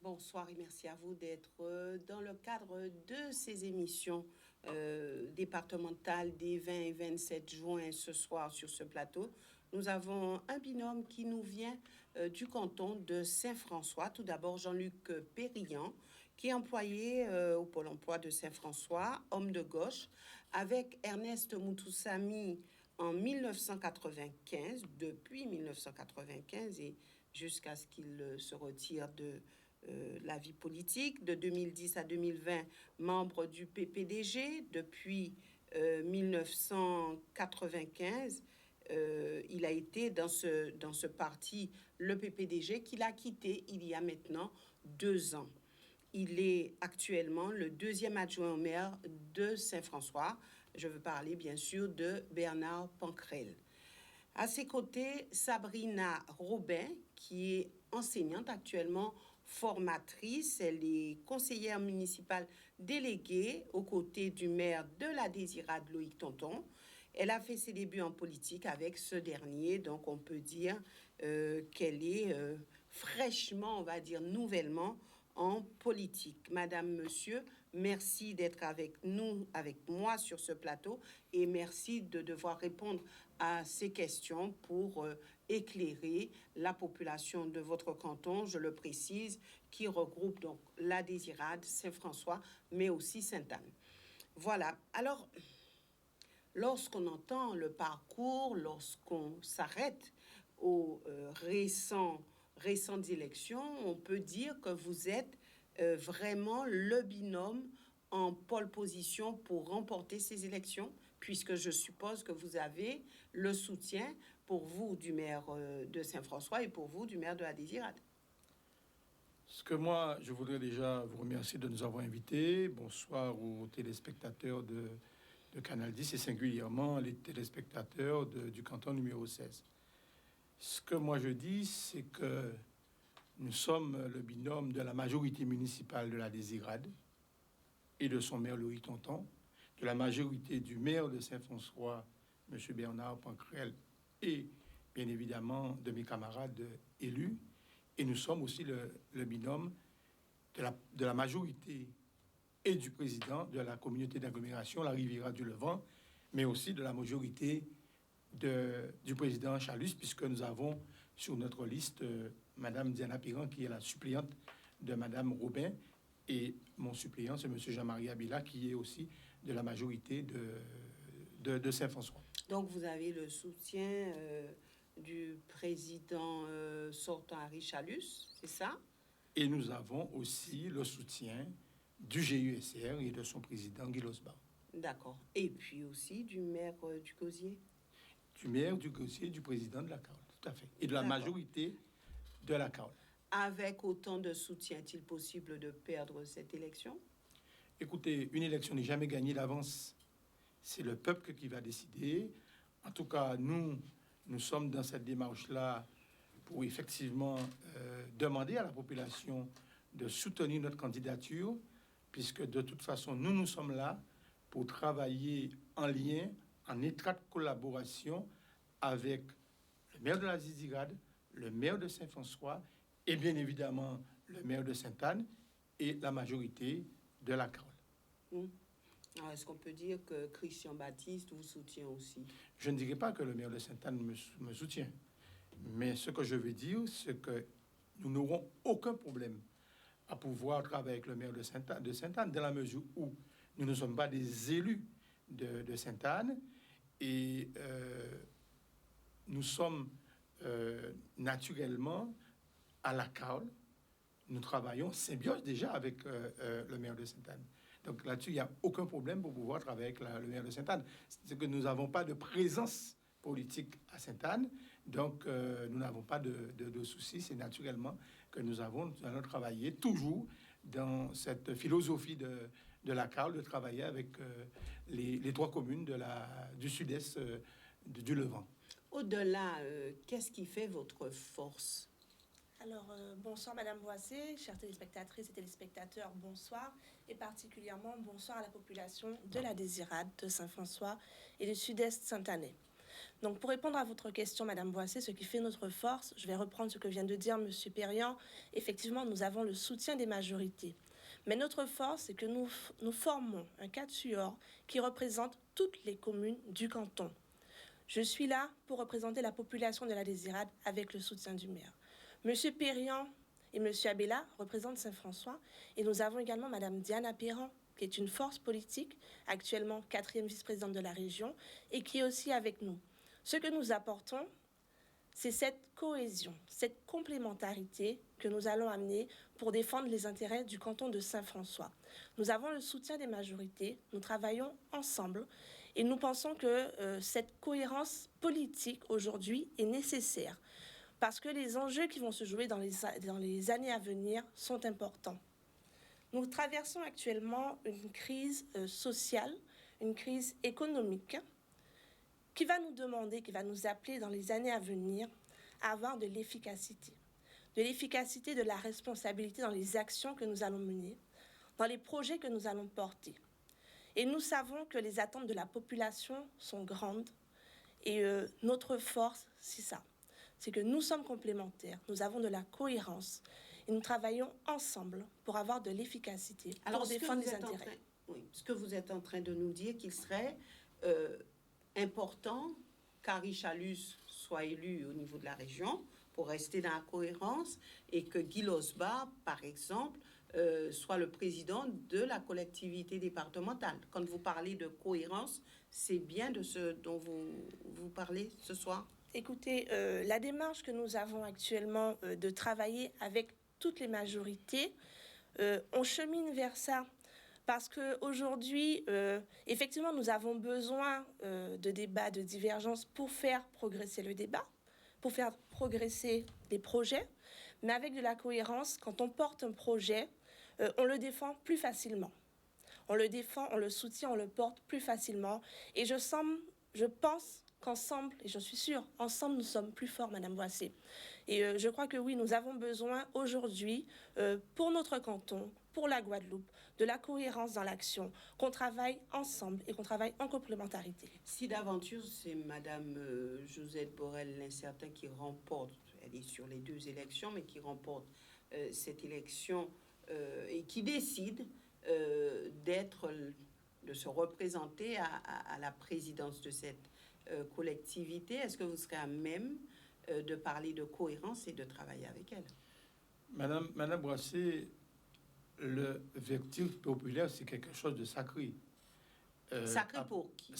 Bonsoir et merci à vous d'être dans le cadre de ces émissions départementales des 20 et 27 juin ce soir sur ce plateau. Nous avons un binôme qui nous vient du canton de Saint-François. Tout d'abord, Jean-Luc Périllan, qui est employé au Pôle emploi de Saint-François, homme de gauche, avec Ernest Moutoussamy en 1995, depuis 1995 et jusqu'à ce qu'il se retire de la vie politique. De 2010 à 2020, membre du PPDG. Depuis 1995, il a été dans ce parti, le PPDG, qu'il a quitté il y a maintenant 2 ans. Il est actuellement le deuxième adjoint au maire de Saint-François. Je veux parler bien sûr de Bernard Pancrel. À ses côtés, Sabrina Robin, qui est enseignante actuellement, formatrice. Elle est conseillère municipale déléguée aux côtés du maire de la Désirade, Loïc Tonton. Elle a fait ses débuts en politique avec ce dernier, donc on peut dire qu'elle est fraîchement, on va dire nouvellement, en politique. Madame, monsieur, merci d'être avec nous, avec moi sur ce plateau et merci de devoir répondre à ces questions pour éclairer la population de votre canton, je le précise, qui regroupe donc la Désirade, Saint-François, mais aussi Sainte-Anne. Voilà. Alors, lorsqu'on entend le parcours, lorsqu'on s'arrête aux récentes élections, on peut dire que vous êtes vraiment le binôme en pole position pour remporter ces élections, puisque je suppose que vous avez le soutien pour vous du maire de Saint-François et pour vous du maire de la Désirade. Ce que moi, je voudrais déjà vous remercier de nous avoir invités. Bonsoir aux téléspectateurs de Canal 10 et singulièrement les téléspectateurs du canton numéro 16. Ce que moi je dis, c'est que nous sommes le binôme de la majorité municipale de la Désirade et de son maire Loïc Tonton, de la majorité du maire de Saint-François, M. Bernard Pancrel, et bien évidemment de mes camarades élus. Et nous sommes aussi le binôme de la majorité et du président de la communauté d'agglomération, la Riviera du Levant, mais aussi de la majorité du président Chalus, puisque nous avons sur notre liste Madame Diana Piran, qui est la suppléante de Madame Robin, et mon suppléant, c'est Monsieur Jean-Marie Abila, qui est aussi de la majorité de Saint-François. Donc vous avez le soutien du président sortant Harry Chalus, c'est ça? Et nous avons aussi le soutien du GUSR et de son président Guy Losbar. D'accord. Et puis aussi du maire du Gosier? Du maire du Gosier, du président de la Caole, tout à fait. Et de la majorité de la Caole. Avec autant de soutien, est-il possible de perdre cette élection? Écoutez, une élection n'est jamais gagnée d'avance. C'est le peuple qui va décider. En tout cas, nous sommes dans cette démarche-là pour effectivement demander à la population de soutenir notre candidature, puisque de toute façon, nous sommes là pour travailler en lien, en étroite collaboration avec le maire de la Désirade, le maire de Saint-François et bien évidemment le maire de Sainte-Anne et la majorité de la Caole. Alors, est-ce qu'on peut dire que Christian Baptiste vous soutient aussi? Je ne dirais pas que le maire de Sainte-Anne me soutient, mais ce que je veux dire, c'est que nous n'aurons aucun problème à pouvoir travailler avec le maire de Sainte-Anne, dans la mesure où nous ne sommes pas des élus de Sainte-Anne et nous sommes naturellement à la Caole. Nous travaillons symbiose déjà avec le maire de Sainte-Anne. Donc là-dessus, il n'y a aucun problème pour pouvoir travailler avec le maire de Sainte-Anne. C'est que nous n'avons pas de présence politique à Sainte-Anne, donc nous n'avons pas de soucis. C'est naturellement que nous allons travailler toujours dans cette philosophie de la Caole, de travailler avec les 3 communes du sud-est du Levant. Au-delà, qu'est-ce qui fait votre force? Alors, bonsoir Madame Boissé, chères téléspectatrices et téléspectateurs, bonsoir, et particulièrement bonsoir à la population de la Désirade, de Saint-François et du sud-est saint-annais. Donc, pour répondre à votre question, Madame Boissé, ce qui fait notre force, je vais reprendre ce que vient de dire Monsieur Périan. Effectivement, nous avons le soutien des majorités. Mais notre force, c'est que nous formons un quatuor qui représente toutes les communes du canton. Je suis là pour représenter la population de la Désirade avec le soutien du maire. Monsieur Périan et Monsieur Abella représentent Saint-François et nous avons également Madame Diana Perran, qui est une force politique, actuellement 4e vice-présidente de la région et qui est aussi avec nous. Ce que nous apportons, c'est cette cohésion, cette complémentarité que nous allons amener pour défendre les intérêts du canton de Saint-François. Nous avons le soutien des majorités, nous travaillons ensemble et nous pensons que cette cohérence politique aujourd'hui est nécessaire parce que les enjeux qui vont se jouer dans les années à venir sont importants. Nous traversons actuellement une crise sociale, une crise économique qui va nous demander, qui va nous appeler dans les années à venir à avoir de l'efficacité. De l'efficacité, de la responsabilité dans les actions que nous allons mener, dans les projets que nous allons porter. Et nous savons que les attentes de la population sont grandes et notre force, c'est ça. C'est que nous sommes complémentaires, nous avons de la cohérence et nous travaillons ensemble pour avoir de l'efficacité, pour défendre les intérêts. Ce que vous êtes en train de nous dire, qu'il serait important qu'Harry Chalus soit élu au niveau de la région pour rester dans la cohérence et que Guy Losbar, par exemple, soit le président de la collectivité départementale. Quand vous parlez de cohérence, c'est bien de ce dont vous parlez ce soir? Écoutez, la démarche que nous avons actuellement de travailler avec toutes les majorités, on chemine vers ça. Parce qu'aujourd'hui, effectivement, nous avons besoin de débats, de divergences pour faire progresser le débat, pour faire progresser les projets. Mais avec de la cohérence, quand on porte un projet, on le défend plus facilement. On le défend, on le soutient, on le porte plus facilement. Et je pense qu'ensemble, et j'en suis sûre, ensemble nous sommes plus forts, Madame Boissé. Et je crois que oui, nous avons besoin aujourd'hui, pour notre canton, pour la Guadeloupe, de la cohérence dans l'action, qu'on travaille ensemble et qu'on travaille en complémentarité. Si d'aventure, c'est Madame Josette Borel-Lincertin qui remporte, elle est sur les 2 élections, mais qui remporte cette élection et qui décide de se représenter à la présidence de cette collectivité, est-ce que vous serez à même de parler de cohérence et de travailler avec elle? Madame Boissé, le verdict populaire, c'est quelque chose de sacré. Sacré pour qui?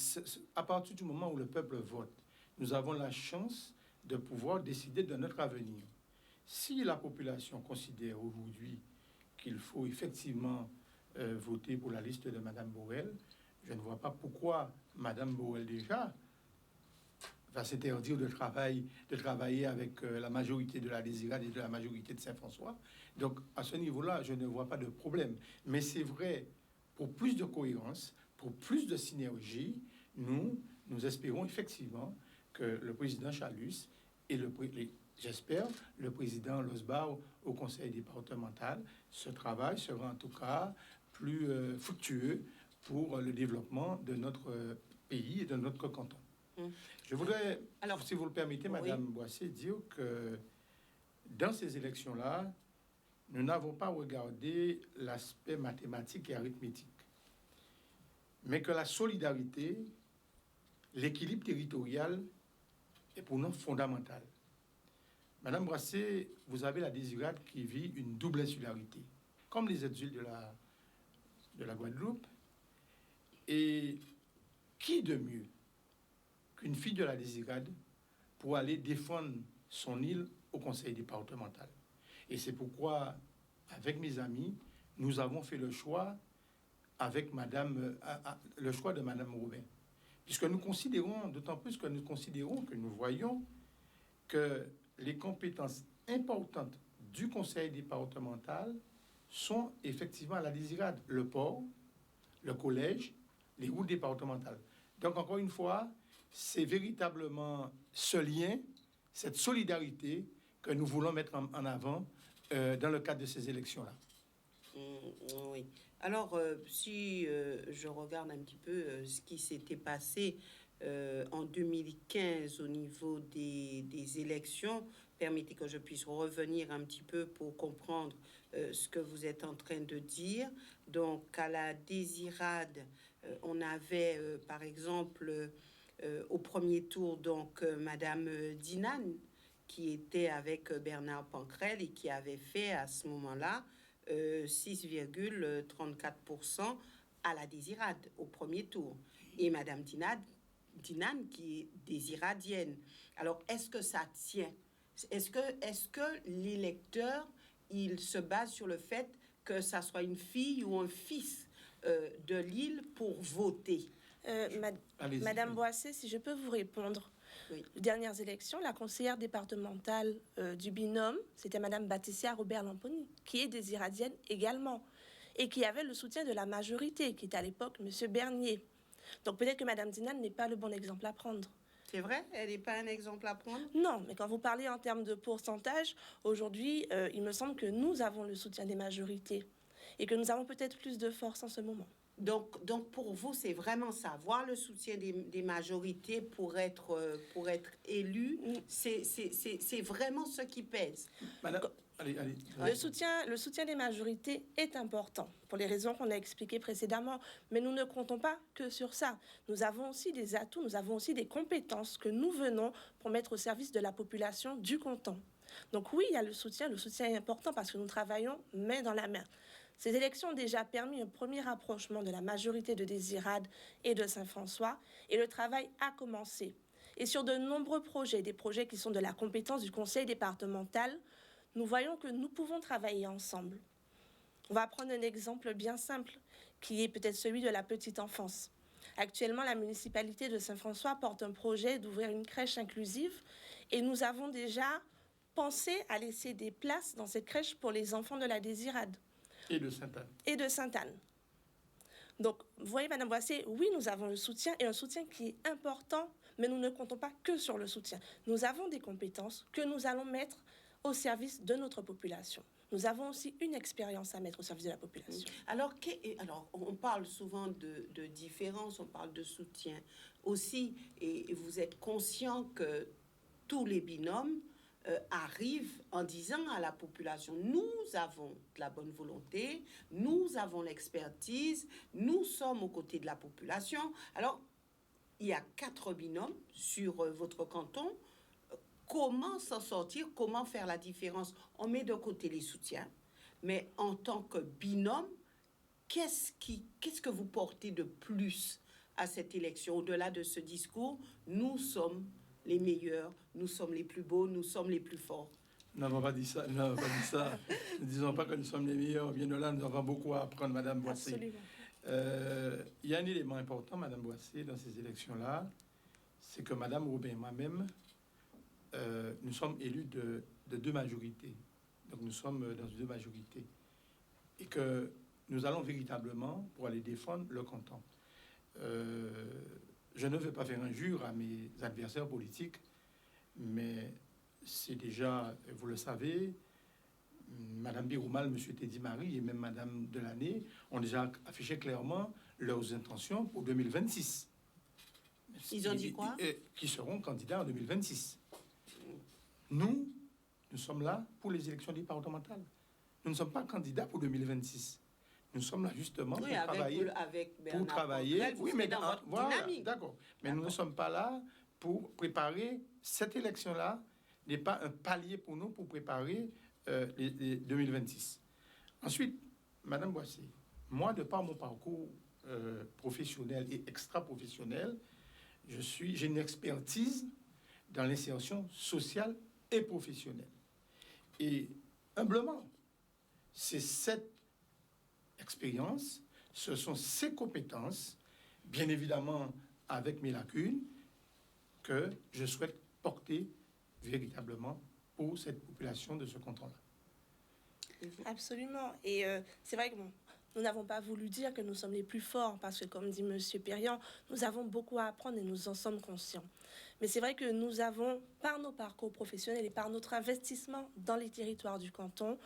À partir du moment où le peuple vote, nous avons la chance de pouvoir décider de notre avenir. Si la population considère aujourd'hui qu'il faut effectivement voter pour la liste de Madame Borel, je ne vois pas pourquoi Madame Borel déjà va s'interdire de travailler avec la majorité de la Désirade et de la majorité de Saint-François. Donc, à ce niveau-là, je ne vois pas de problème. Mais c'est vrai, pour plus de cohérence, pour plus de synergie, nous espérons effectivement que le président Chalus et j'espère, le président Losbar au conseil départemental, ce travail sera en tout cas plus fructueux pour le développement de notre pays et de notre canton. Je voudrais, alors, si vous le permettez, Madame Boissé, dire que dans ces élections-là, nous n'avons pas regardé l'aspect mathématique et arithmétique, mais que la solidarité, l'équilibre territorial est pour nous fondamental. Madame Boissé, vous avez la Désirade qui vit une double insularité, comme les adultes de la Guadeloupe. Et qui de mieux qu'une fille de la Désirade pour aller défendre son île au conseil départemental? Et c'est pourquoi, avec mes amis, nous avons fait le choix le choix de Madame Robin. Puisque nous considérons, d'autant plus que nous voyons que les compétences importantes du conseil départemental sont effectivement à la Désirade, le port, le collège, les routes départementales. Donc, encore une fois, c'est véritablement ce lien, cette solidarité que nous voulons mettre en avant dans le cadre de ces élections-là. Oui. Alors, si je regarde un petit peu ce qui s'était passé en 2015 au niveau des élections. Permettez que je puisse revenir un petit peu pour comprendre ce que vous êtes en train de dire. Donc, à la Désirade, on avait, par exemple, au premier tour, donc, Madame Dinan, qui était avec Bernard Pancrel et qui avait fait à ce moment-là 6,34% à la Désirade au premier tour. Et Madame Dinan, qui est désiradienne. Alors, est-ce que ça tient? Est-ce que l'électeur, il se base sur le fait que ça soit une fille ou un fils de l'île pour voter? Madame Boissé, si je peux vous répondre. Oui. Les dernières élections, la conseillère départementale du binôme, c'était Madame Baptistia Robert-Lamponi, qui est désiradienne également, et qui avait le soutien de la majorité, qui était à l'époque Monsieur Bernier. Donc peut-être que Madame Dinan n'est pas le bon exemple à prendre. C'est vrai? Elle n'est pas un exemple à prendre? Non, mais quand vous parlez en termes de pourcentage, aujourd'hui, il me semble que nous avons le soutien des majorités et que nous avons peut-être plus de force en ce moment. Donc pour vous, c'est vraiment ça, avoir le soutien des majorités pour être élu, c'est vraiment ce qui pèse. Madame, allez. Le soutien des majorités est important, pour les raisons qu'on a expliquées précédemment, mais nous ne comptons pas que sur ça. Nous avons aussi des atouts, nous avons aussi des compétences que nous venons pour mettre au service de la population du canton. Donc oui, il y a le soutien est important parce que nous travaillons main dans la main. Ces élections ont déjà permis un premier rapprochement de la majorité de Désirade et de Saint-François, et le travail a commencé. Et sur de nombreux projets, des projets qui sont de la compétence du conseil départemental, nous voyons que nous pouvons travailler ensemble. On va prendre un exemple bien simple, qui est peut-être celui de la petite enfance. Actuellement, la municipalité de Saint-François porte un projet d'ouvrir une crèche inclusive, et nous avons déjà pensé à laisser des places dans cette crèche pour les enfants de la Désirade. Et de Sainte-Anne. Et de Sainte-Anne. Donc, vous voyez, Madame Boissé, oui, nous avons le soutien, et un soutien qui est important, mais nous ne comptons pas que sur le soutien. Nous avons des compétences que nous allons mettre au service de notre population. Nous avons aussi une expérience à mettre au service de la population. Alors, on parle souvent de différence, on parle de soutien aussi, et vous êtes conscient que tous les binômes arrivent en disant à la population, nous avons de la bonne volonté, nous avons l'expertise, nous sommes aux côtés de la population. Alors, il y a 4 binômes sur votre canton. Comment s'en sortir? Comment faire la différence? On met de côté les soutiens, mais en tant que binôme, qu'est-ce que vous portez de plus à cette élection? Au-delà de ce discours, nous sommes les meilleurs, nous sommes les plus beaux, nous sommes les plus forts. Nous n'avons pas dit ça. Ne disons pas que nous sommes les meilleurs. Bien de là, nous avons beaucoup à apprendre, Madame Boissé. Absolument. Il y a un élément important, Madame Boissé, dans ces élections-là, c'est que Madame Robin et moi-même, nous sommes élus de 2 majorités. Donc nous sommes dans 2 majorités. Et que nous allons véritablement pour aller défendre le canton. Je ne veux pas faire injure à mes adversaires politiques, mais c'est déjà, vous le savez, Madame Biroumal, Monsieur Teddy Marie et même Madame Delaney ont déjà affiché clairement leurs intentions pour 2026. Ils ont dit quoi? Qui seront candidats en 2026. Nous sommes là pour les élections départementales. Nous ne sommes pas candidats pour 2026. Nous sommes là justement pour travailler. Pour travailler. Oui, mais voilà, d'accord. Mais nous ne sommes pas là pour préparer cette élection-là. N'est pas un palier pour nous pour préparer les 2026. Ensuite, Madame Boissé, moi, de par mon parcours professionnel et extra-professionnel, j'ai une expertise dans l'insertion sociale et professionnelle. Et humblement, c'est cette expérience, ce sont ces compétences, bien évidemment avec mes lacunes, que je souhaite porter véritablement pour cette population de ce canton-là. Absolument. Et c'est vrai que nous n'avons pas voulu dire que nous sommes les plus forts parce que, comme dit Monsieur Périan, nous avons beaucoup à apprendre et nous en sommes conscients. Mais c'est vrai que nous avons, par nos parcours professionnels et par notre investissement dans les territoires du canton,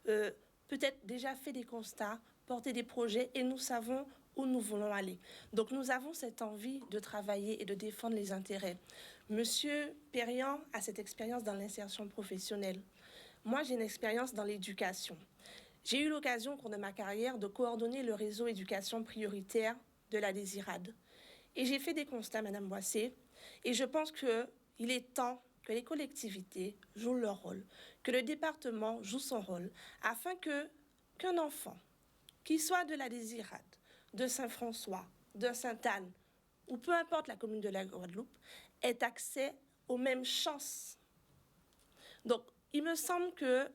peut-être déjà fait des constats, porté des projets, et nous savons où nous voulons aller. Donc nous avons cette envie de travailler et de défendre les intérêts. Monsieur Perriand a cette expérience dans l'insertion professionnelle. Moi, j'ai une expérience dans l'éducation. J'ai eu l'occasion, au cours de ma carrière, de coordonner le réseau éducation prioritaire de la Désirade. Et j'ai fait des constats, Madame Boissé, et je pense qu'il est temps que les collectivités jouent leur rôle, que le département joue son rôle, afin qu'un enfant, qui soit de la Désirade, de Saint-François, de Sainte-Anne, ou peu importe la commune de la Guadeloupe, ait accès aux mêmes chances. Donc, il me semble que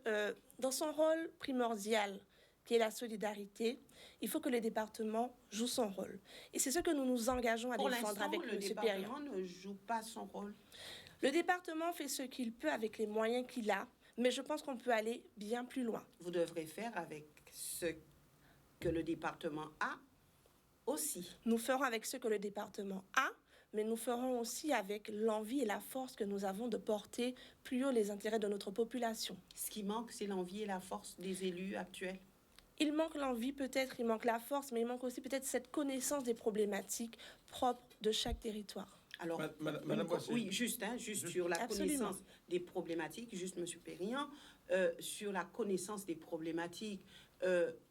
dans son rôle primordial, qui est la solidarité, il faut que le département joue son rôle. Et c'est ce que nous nous engageons à défendre avec M. Perriand. Le département ne joue pas son rôle. Le département fait ce qu'il peut avec les moyens qu'il a, mais je pense qu'on peut aller bien plus loin. Vous devrez faire avec ce que le département a aussi. Nous ferons avec ce que le département a, mais nous ferons aussi avec l'envie et la force que nous avons de porter plus haut les intérêts de notre population. Ce qui manque, c'est l'envie et la force des élus actuels. Il manque l'envie peut-être, il manque la force, mais il manque aussi peut-être cette connaissance des problématiques propres de chaque territoire. Alors, Madame Boissé. oui, juste sur la Absolument. connaissance des problématiques, juste Monsieur Perriand, sur la connaissance des problématiques,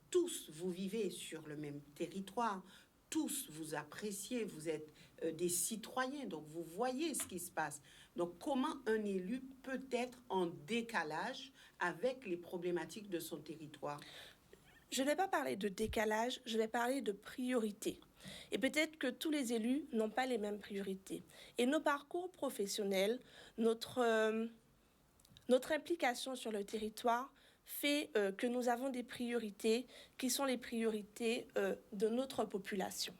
tous vous vivez sur le même territoire, tous vous appréciez, vous êtes des citoyens, donc vous voyez ce qui se passe. Donc comment un élu peut être en décalage avec les problématiques de son territoire? Je ne vais pas parler de décalage, je vais parler de priorité. Et peut-être que tous les élus n'ont pas les mêmes priorités. Et nos parcours professionnels, notre implication sur le territoire fait que nous avons des priorités qui sont les priorités de notre population.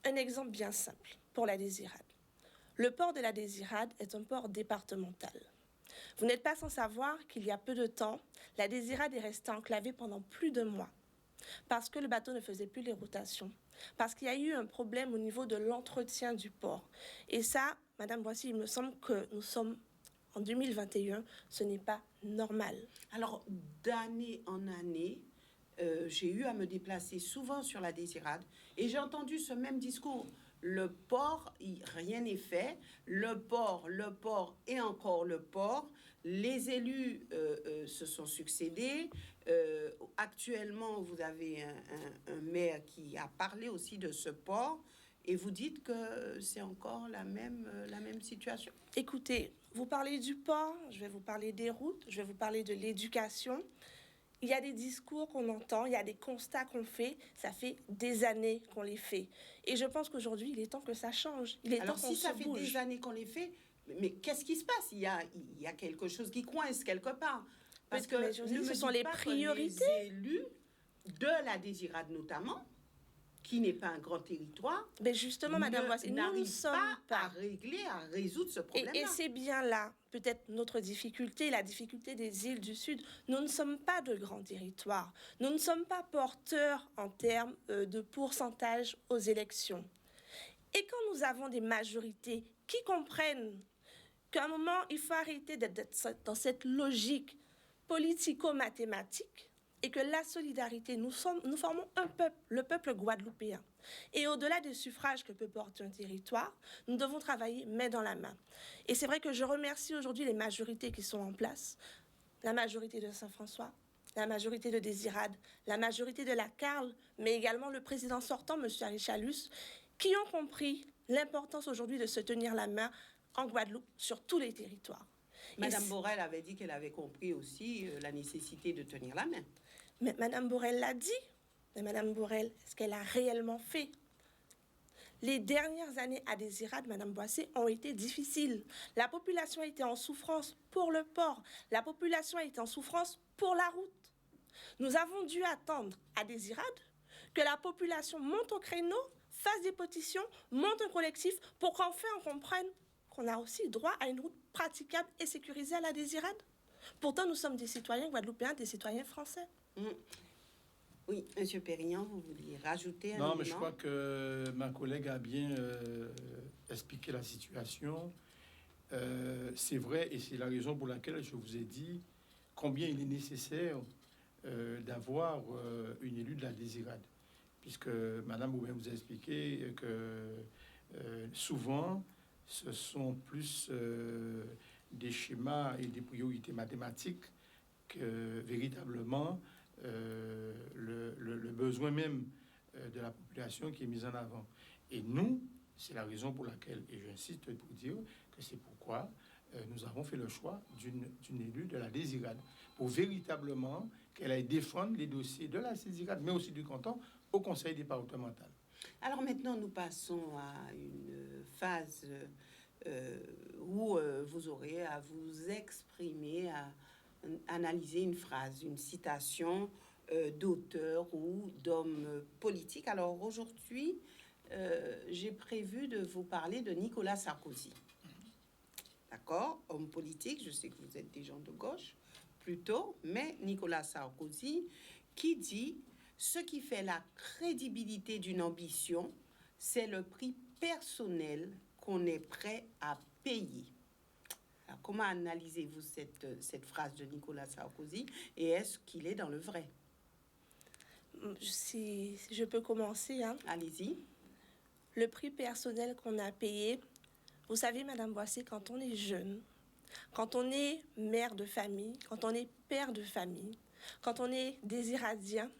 Un exemple bien simple pour la Désirade. Le port de la Désirade est un port départemental. Vous n'êtes pas sans savoir qu'il y a peu de temps, la Désirade est restée enclavée pendant plus de mois parce que le bateau ne faisait plus les rotations, parce qu'il y a eu un problème au niveau de l'entretien du port. Et ça, Madame Boissy, il me semble que nous sommes en 2021, ce n'est pas normal. Alors, d'année en année, j'ai eu à me déplacer souvent sur la Désirade et j'ai entendu ce même discours. Le port, rien n'est fait. Le port et encore le port. Les élus se sont succédés. Actuellement, vous avez un maire qui a parlé aussi de ce port. Et vous dites que c'est encore la même situation. Écoutez, vous parlez du port, je vais vous parler des routes, je vais vous parler de l'éducation. Il y a des discours qu'on entend, il y a des constats qu'on fait, ça fait des années qu'on les fait. Et je pense qu'aujourd'hui, il est temps que ça change. Il est Alors, temps qu'on si ça se fait bouge. des années qu'on les fait, mais qu'est-ce qui se passe? Il y a quelque chose qui coince quelque part. Parce que Mais je vous dis, ne ce me sont dites les pas que priorités. les élus de la Désirade notamment, qui n'est pas un grand territoire, Mais justement, Madame Boissy, nous ne n'arrive sommes pas pas. à résoudre ce problème-là. Et c'est bien là, peut-être notre difficulté, la difficulté des îles du Sud. Nous ne sommes pas de grands territoires. Nous ne sommes pas porteurs en termes de pourcentage aux élections. Et quand nous avons des majorités qui comprennent qu'à un moment, il faut arrêter d'être dans cette logique politico-mathématique et que la solidarité, nous formons un peuple, le peuple guadeloupéen. Et au-delà des suffrages que peut porter un territoire, nous devons travailler main dans la main. Et c'est vrai que je remercie aujourd'hui les majorités qui sont en place, la majorité de Saint-François, la majorité de Désirade, la majorité de la Carle, mais également le président sortant, M. Arichalus, qui ont compris l'importance aujourd'hui de se tenir la main en Guadeloupe sur tous les territoires. Madame Borel avait dit qu'elle avait compris aussi la nécessité de tenir la main. Mais Madame Borel l'a dit. Mais Madame Borel, est-ce qu'elle a réellement fait? Les dernières années à Désirade, Madame Boissé, ont été difficiles. La population était en souffrance pour le port. La population était en souffrance pour la route. Nous avons dû attendre à Désirade que la population monte au créneau, fasse des pétitions, monte un collectif pour qu'enfin on comprenne qu'on a aussi droit à une route praticable et sécurisée à la Désirade. Pourtant, nous sommes des citoyens guadeloupéens, des citoyens français. Oui, Monsieur Perriand, vous vouliez rajouter un Non, élément? mais je crois que ma collègue a bien expliqué la situation. C'est vrai, et c'est la raison pour laquelle je vous ai dit combien il est nécessaire d'avoir une élue de la Désirade. puisque Madame Boubin vous a expliqué que souvent, ce sont plus des schémas et des priorités mathématiques que véritablement le besoin même de la population qui est mis en avant. Et nous, c'est la raison pour laquelle, et j'insiste pour dire que c'est pourquoi nous avons fait le choix d'une élue de la Désirade, pour véritablement qu'elle aille défendre les dossiers de la Désirade, mais aussi du canton, au conseil départemental. Alors maintenant, nous passons à une phase où vous aurez à vous exprimer, à analyser une phrase, une citation d'auteur ou d'homme politique. Alors aujourd'hui, j'ai prévu de vous parler de Nicolas Sarkozy. D'accord? Homme politique, je sais que vous êtes des gens de gauche, plutôt, mais Nicolas Sarkozy qui dit « Ce qui fait la crédibilité d'une ambition, c'est le prix personnel qu'on est prêt à payer. » Alors, comment analysez-vous cette phrase de Nicolas Sarkozy et est-ce qu'il est dans le vrai? Si je peux commencer, hein. Allez-y. Le prix personnel qu'on a payé, vous savez, Madame Boissé, quand on est jeune, quand on est mère de famille, quand on est père de famille, quand on est désiradien,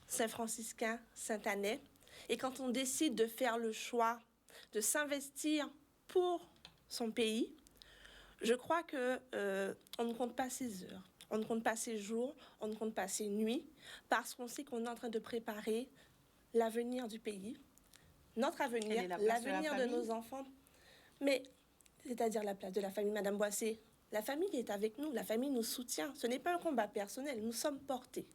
Saint-Franciscain, Saint-Anais, et quand on décide de faire le choix de s'investir pour son pays, je crois que on ne compte pas ses heures, on ne compte pas ses jours, on ne compte pas ses nuits, parce qu'on sait qu'on est en train de préparer l'avenir du pays, notre avenir, l'avenir de nos enfants. Mais, c'est-à-dire la place de la famille, Madame Boissé, la famille est avec nous, la famille nous soutient. Ce n'est pas un combat personnel, nous sommes portés.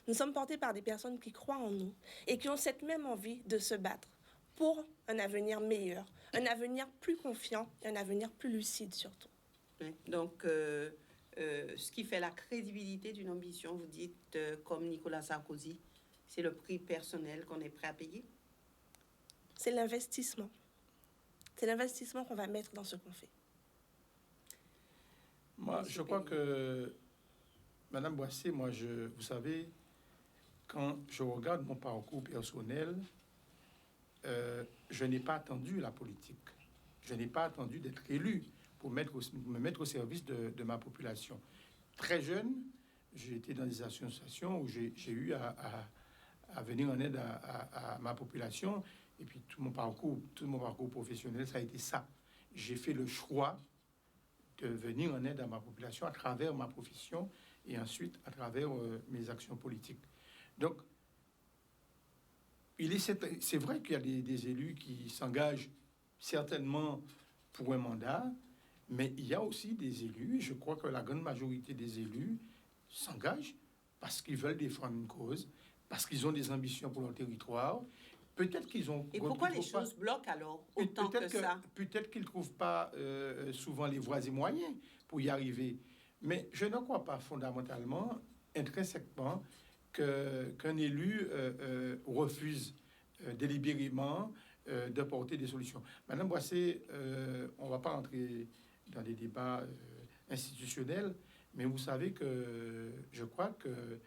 Nous sommes portés par des personnes qui croient en nous et qui ont cette même envie de se battre pour un avenir meilleur, un avenir plus confiant et un avenir plus lucide surtout. Donc, ce qui fait la crédibilité d'une ambition, vous dites, comme Nicolas Sarkozy, c'est le prix personnel qu'on est prêt à payer? C'est l'investissement. C'est l'investissement qu'on va mettre dans ce qu'on fait. Moi, je crois que, Madame Boissé, vous savez, quand je regarde mon parcours personnel, je n'ai pas attendu la politique. Je n'ai pas attendu d'être élu pour me mettre au service de ma population. Très jeune, j'ai été dans des associations où j'ai eu à venir en aide à ma population. Et puis tout mon parcours professionnel, ça a été ça. J'ai fait le choix de venir en aide à ma population à travers ma profession et ensuite à travers mes actions politiques. Donc, c'est vrai qu'il y a des élus qui s'engagent certainement pour un mandat, mais il y a aussi des élus, je crois que la grande majorité des élus s'engagent parce qu'ils veulent défendre une cause, parce qu'ils ont des ambitions pour leur territoire. Peut-être qu'ils ont... Et pourquoi les choses bloquent alors autant que ça? Peut-être qu'ils ne trouvent pas souvent les voies et moyens pour y arriver. Mais je ne crois pas fondamentalement, intrinsèquement, qu'un élu refuse délibérément de porter des solutions. Madame Boissé, on ne va pas entrer dans des débats institutionnels, mais vous savez que je crois que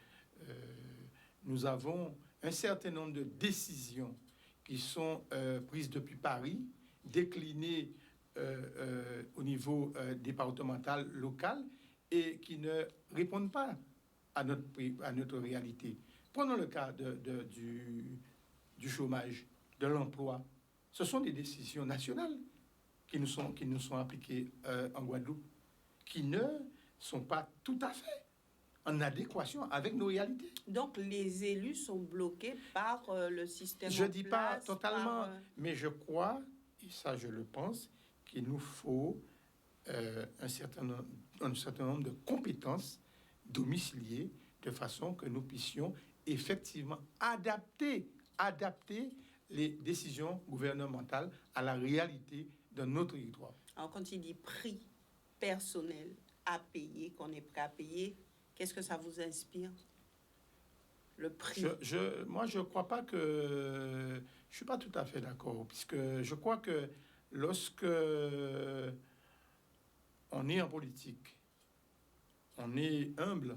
nous avons un certain nombre de décisions qui sont prises depuis Paris, déclinées au niveau départemental, local, et qui ne répondent pas à notre réalité. Prenons le cas du chômage, de l'emploi. Ce sont des décisions nationales qui nous sont appliquées en Guadeloupe, qui ne sont pas tout à fait en adéquation avec nos réalités. Donc, les élus sont bloqués par le système. Je ne dis pas totalement, mais je crois, et ça je le pense, qu'il nous faut un certain nombre de compétences domiciliées de façon que nous puissions effectivement adapter les décisions gouvernementales à la réalité de notre territoire. Alors, quand il dit prix personnel à payer, qu'on est prêt à payer, qu'est-ce que ça vous inspire? Le prix. Moi, je ne crois pas que... Je ne suis pas tout à fait d'accord, puisque je crois que lorsque on est en politique, on est humble,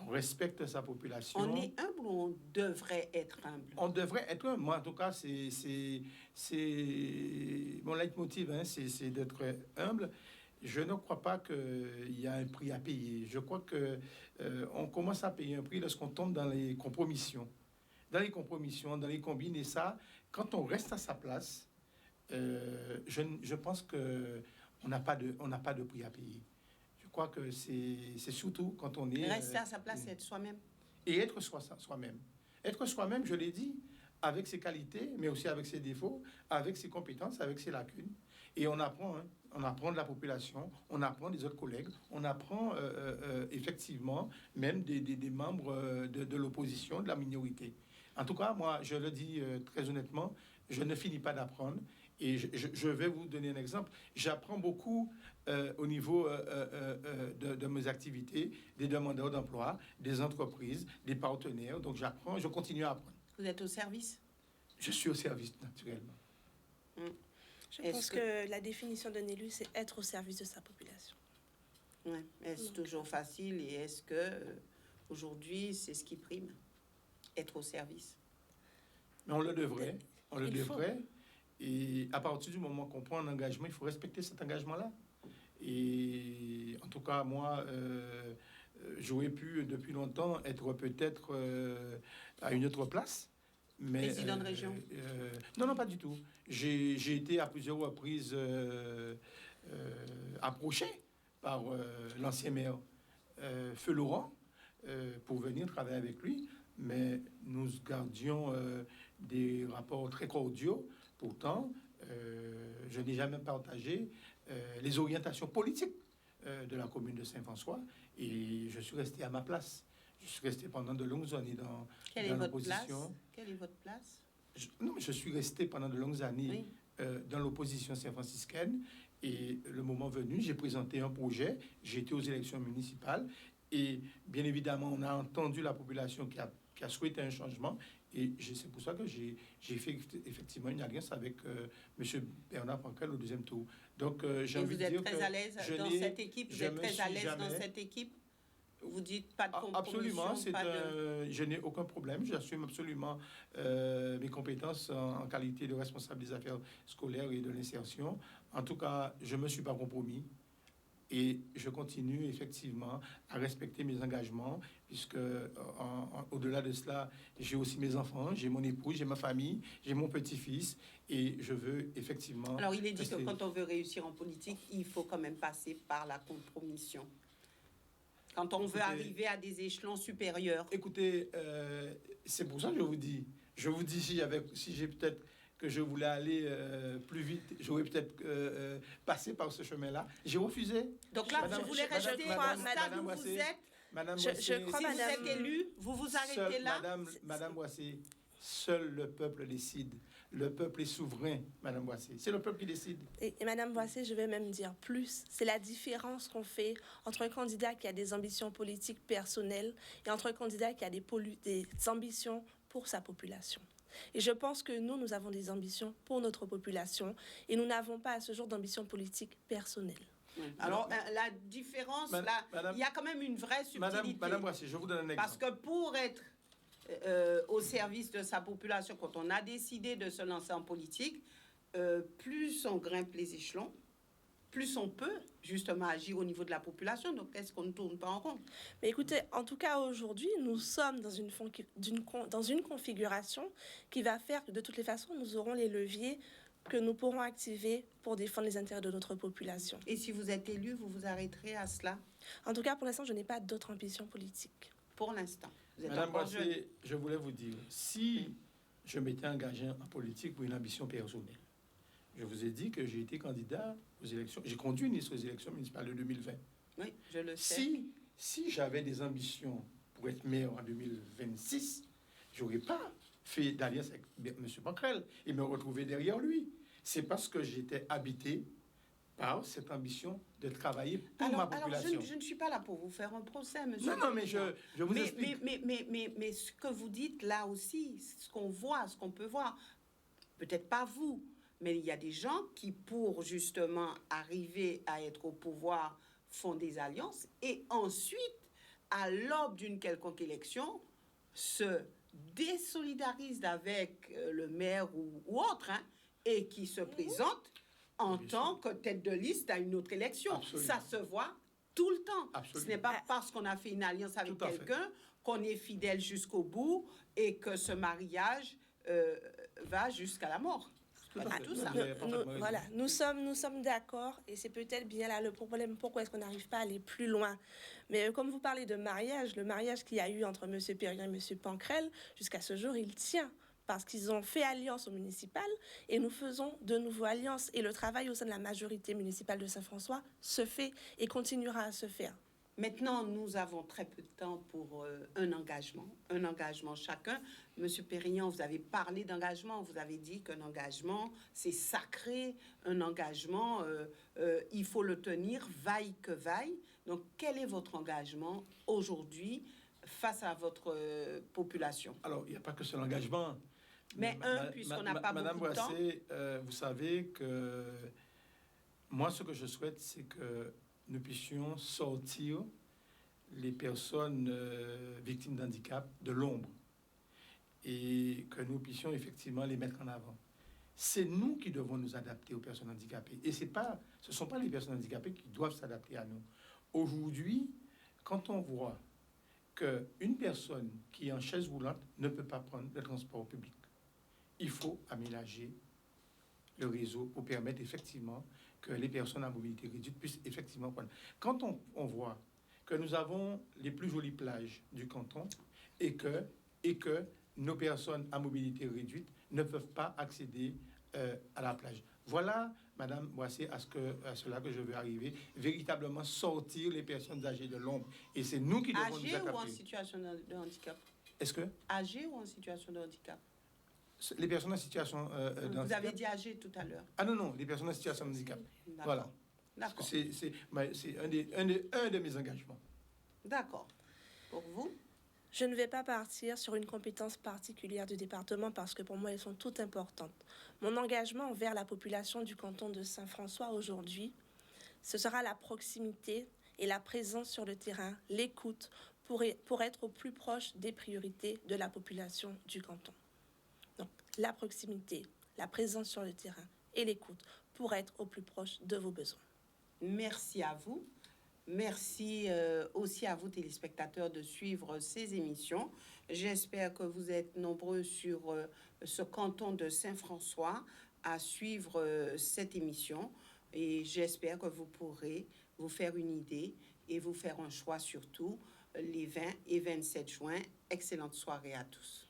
on respecte sa population. On est humble ou on devrait être humble? On devrait être humble. Moi, en tout cas, c'est mon leitmotiv, hein, c'est d'être humble. Je ne crois pas qu'il y a un prix à payer. Je crois que on commence à payer un prix lorsqu'on tombe dans les compromissions. Dans les combines. Et ça, quand on reste à sa place, je pense que on n'a pas de prix à payer. Je crois que c'est surtout quand on est... Rester à sa place et être soi-même. Et être soi-même. Être soi-même, je l'ai dit, avec ses qualités, mais aussi avec ses défauts, avec ses compétences, avec ses lacunes. Et on apprend, hein, on apprend de la population, on apprend des autres collègues, on apprend effectivement même des membres de l'opposition, de la minorité. En tout cas, moi, je le dis très honnêtement, je ne finis pas d'apprendre. Et je vais vous donner un exemple. J'apprends beaucoup au niveau de mes activités, des demandeurs d'emploi, des entreprises, des partenaires. Donc j'apprends, je continue à apprendre. Vous êtes au service? Je suis au service, naturellement. Je pense que la définition d'un élu, c'est être au service de sa population. Ouais. Est-ce toujours facile et est-ce que aujourd'hui, c'est ce qui prime? Être au service? Mais on le devrait. On le Il faut. devrait. Et à partir du moment qu'on prend un engagement, il faut respecter cet engagement-là. Et en tout cas, moi, j'aurais pu depuis longtemps être peut-être à une autre place. Mais, président de région? Non, pas du tout. J'ai été à plusieurs reprises approché par l'ancien maire Feu Laurent pour venir travailler avec lui. Mais nous gardions des rapports très cordiaux. Pourtant, je n'ai jamais partagé les orientations politiques de la commune de Saint-François et je suis resté à ma place. Je suis resté pendant de longues années dans l'opposition. Quelle est votre place? Je suis resté pendant de longues années dans l'opposition saint-franciscaine et le moment venu, j'ai présenté un projet, j'ai été aux élections municipales et bien évidemment, on a entendu la population qui a souhaité un changement. Et c'est pour ça que j'ai fait effectivement une alliance avec M. Bernard Pankel au deuxième tour. Donc, j'ai envie de dire que... Vous êtes très à l'aise dans cette équipe? Vous êtes très à l'aise dans cette équipe? Vous dites pas de compromission? Absolument, je n'ai aucun problème. J'assume absolument mes compétences en qualité de responsable des affaires scolaires et de l'insertion. En tout cas, je ne me suis pas compromis. Et je continue effectivement à respecter mes engagements, puisque au-delà de cela, j'ai aussi mes enfants, j'ai mon époux, j'ai ma famille, j'ai mon petit-fils, et je veux effectivement... Alors, il est dit que quand on veut réussir en politique, il faut quand même passer par la compromission. Quand on veut arriver à des échelons supérieurs. Écoutez, c'est pour ça que je vous dis si j'ai peut-être... que je voulais aller plus vite, j'aurais peut-être passé par ce chemin-là. J'ai refusé. Donc là, je voulais rajouter, madame, vous êtes... Madame si vous êtes élu, vous vous arrêtez là. Madame Boissé, seul le peuple décide. Le peuple est souverain, Madame Boissé. C'est le peuple qui décide. Et Madame Boissé, je vais même dire plus. C'est la différence qu'on fait entre un candidat qui a des ambitions politiques personnelles et entre un candidat qui a des ambitions pour sa population. Et je pense que nous avons des ambitions pour notre population et nous n'avons pas à ce jour d'ambition politique personnelle. Alors, la différence, il y a quand même une vraie subtilité. Madame Boissé, je vous donne un exemple. Parce que pour être au service de sa population, quand on a décidé de se lancer en politique, plus on grimpe les échelons, plus on peut justement agir au niveau de la population. Donc, est-ce qu'on ne tourne pas en rond? Mais écoutez, en tout cas, aujourd'hui, nous sommes dans une configuration qui va faire que, de toutes les façons, nous aurons les leviers que nous pourrons activer pour défendre les intérêts de notre population. Et si vous êtes élu, vous vous arrêterez à cela? En tout cas, pour l'instant, je n'ai pas d'autre ambition politique. Pour l'instant. Vous êtes Madame encore Boissé, jeune. je voulais vous dire, si je m'étais engagé en politique pour une ambition personnelle, je vous ai dit que j'ai été candidat aux élections. J'ai conduit Nice aux élections municipales de 2020. Oui, je le sais. Si j'avais des ambitions pour être maire en 2026, j'aurais pas fait d'alliance avec M. Pancrel et me retrouver derrière lui. C'est parce que j'étais habité par cette ambition de travailler pour ma population. Alors, je ne suis pas là pour vous faire un procès, monsieur. Non, mais je vous explique. Mais ce que vous dites là aussi, ce qu'on voit, ce qu'on peut voir, peut-être pas vous, mais il y a des gens qui, pour justement arriver à être au pouvoir, font des alliances et ensuite à l'aube d'une quelconque élection, se désolidarise avec le maire ou autre, hein, et qui se présente en tant que tête de liste à une autre élection. Absolument. Ça se voit tout le temps. Absolument. Ce n'est pas parce qu'on a fait une alliance avec Tout à fait. quelqu'un qu'on est fidèle jusqu'au bout et que ce mariage va jusqu'à la mort. Tout à Voilà, fait. tout ça. Vous avez parfaitement raison. Voilà, nous sommes d'accord et c'est peut-être bien là le problème. Pourquoi est-ce qu'on n'arrive pas à aller plus loin? Mais comme vous parlez de mariage, le mariage qu'il y a eu entre M. Perrien et M. Pancrel, jusqu'à ce jour, il tient. Parce qu'ils ont fait alliance au municipal et nous faisons de nouveau alliance. Et le travail au sein de la majorité municipale de Saint-François se fait et continuera à se faire. Maintenant, nous avons très peu de temps pour un engagement chacun. Monsieur Pérignon, vous avez parlé d'engagement, vous avez dit qu'un engagement, c'est sacré, un engagement, il faut le tenir, vaille que vaille. Donc, quel est votre engagement aujourd'hui face à votre population? Alors, il n'y a pas que ce l'engagement. Mais puisqu'on n'a pas Madame beaucoup de temps. Boissé, vous savez que moi, ce que je souhaite, c'est que nous puissions sortir les personnes victimes d'handicap de l'ombre et que nous puissions effectivement les mettre en avant. C'est nous qui devons nous adapter aux personnes handicapées. Et ce ne sont pas les personnes handicapées qui doivent s'adapter à nous. Aujourd'hui, quand on voit qu'une personne qui est en chaise roulante ne peut pas prendre le transport public, il faut aménager le réseau pour permettre effectivement que les personnes à mobilité réduite puissent effectivement prendre. Quand on voit que nous avons les plus jolies plages du canton et que nos personnes à mobilité réduite ne peuvent pas accéder à la plage. Voilà, Madame Boissé, à cela que je veux arriver, véritablement sortir les personnes âgées de l'ombre. Et c'est nous qui devons nous Âgées adapter. ou en situation de handicap? Est-ce que Âgées ou en situation de handicap? les personnes en situation de Vous handicap... avez dit âgées tout à l'heure. Ah non, les personnes en situation de handicap. D'accord. Voilà. D'accord. C'est un de mes engagements. D'accord. Pour vous? Je ne vais pas partir sur une compétence particulière du département parce que pour moi, elles sont toutes importantes. Mon engagement envers la population du canton de Saint-François aujourd'hui, ce sera la proximité et la présence sur le terrain, l'écoute pour être au plus proche des priorités de la population du canton. Donc, la proximité, la présence sur le terrain et l'écoute pour être au plus proche de vos besoins. Merci à vous. Merci aussi à vous, téléspectateurs, de suivre ces émissions. J'espère que vous êtes nombreux sur ce canton de Saint-François à suivre cette émission. Et j'espère que vous pourrez vous faire une idée et vous faire un choix surtout les 20 et 27 juin. Excellente soirée à tous.